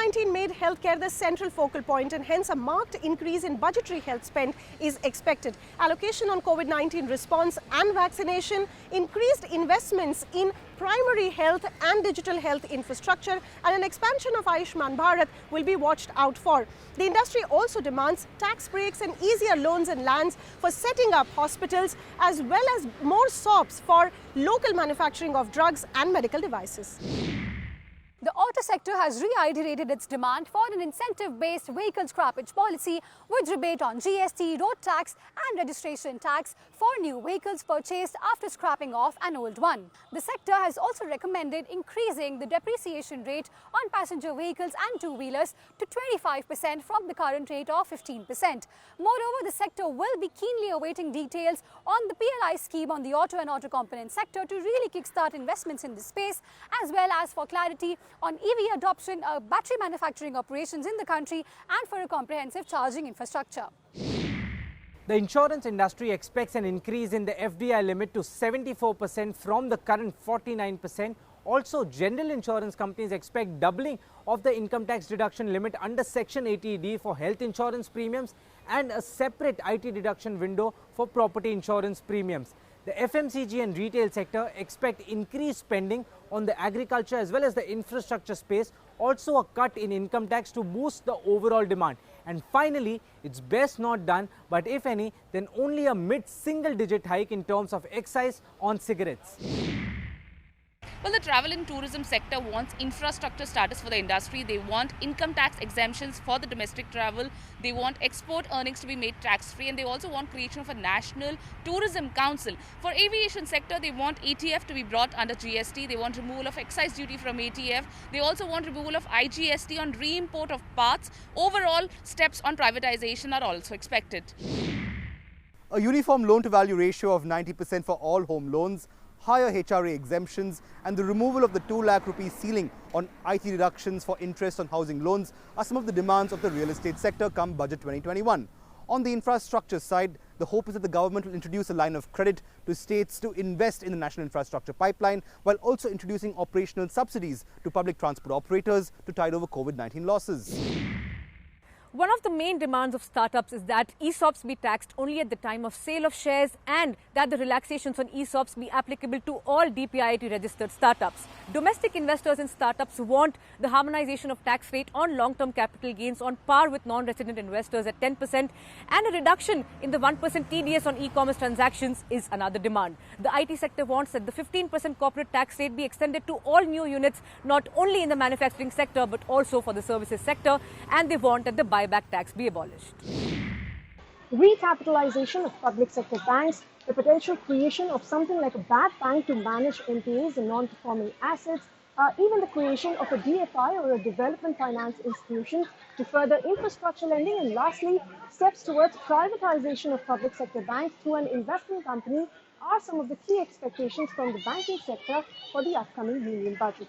COVID-19 made healthcare the central focal point, and hence a marked increase in budgetary health spend is expected. Allocation on COVID-19 response and vaccination, increased investments in primary health and digital health infrastructure, and an expansion of Ayushman Bharat will be watched out for. The industry also demands tax breaks and easier loans and lands for setting up hospitals, as well as more SOPs for local manufacturing of drugs and medical devices. The auto sector has reiterated its demand for an incentive-based vehicle scrappage policy with rebate on GST, road tax and registration tax for new vehicles purchased after scrapping off an old one. The sector has also recommended increasing the depreciation rate on passenger vehicles and two-wheelers to 25% from the current rate of 15%. Moreover, the sector will be keenly awaiting details on the PLI scheme on the auto and auto component sector to really kickstart investments in this space, as well as for clarity on EV adoption, battery manufacturing operations in the country, and for a comprehensive charging infrastructure. The insurance industry expects an increase in the FDI limit to 74% from the current 49%. Also, general insurance companies expect doubling of the income tax deduction limit under Section 80D for health insurance premiums and a separate IT deduction window for property insurance premiums. The FMCG and retail sector expect increased spending on the agriculture as well as the infrastructure space, also a cut in income tax to boost the overall demand. And finally, it's best not done, but if any, then only a mid-single-digit hike in terms of excise on cigarettes. Well, the travel and tourism sector wants infrastructure status for the industry. They want income tax exemptions for the domestic travel. They want export earnings to be made tax-free, and they also want creation of a national tourism council. For aviation sector, they want ATF to be brought under GST. They want removal of excise duty from ATF. They also want removal of IGST on re-import of parts. Overall, steps on privatization are also expected. A uniform loan-to-value ratio of 90% for all home loans, higher HRA exemptions and the removal of the 2 lakh rupee ceiling on IT deductions for interest on housing loans are some of the demands of the real estate sector come Budget 2021. On the infrastructure side, the hope is that the government will introduce a line of credit to states to invest in the national infrastructure pipeline, while also introducing operational subsidies to public transport operators to tide over COVID-19 losses. One of the main demands of startups is that ESOPs be taxed only at the time of sale of shares, and that the relaxations on ESOPs be applicable to all DPIIT registered startups. Domestic investors in startups want the harmonization of tax rate on long-term capital gains on par with non-resident investors at 10%, and a reduction in the 1% TDS on e-commerce transactions is another demand. The IT sector wants that the 15% corporate tax rate be extended to all new units, not only in the manufacturing sector but also for the services sector, and they want that the buyback tax be abolished. Recapitalization of public sector banks, the potential creation of something like a bad bank to manage NPAs and non-performing assets, even the creation of a DFI or a development finance institution to further infrastructure lending, and lastly, steps towards privatization of public sector banks through an investment company are some of the key expectations from the banking sector for the upcoming union budget.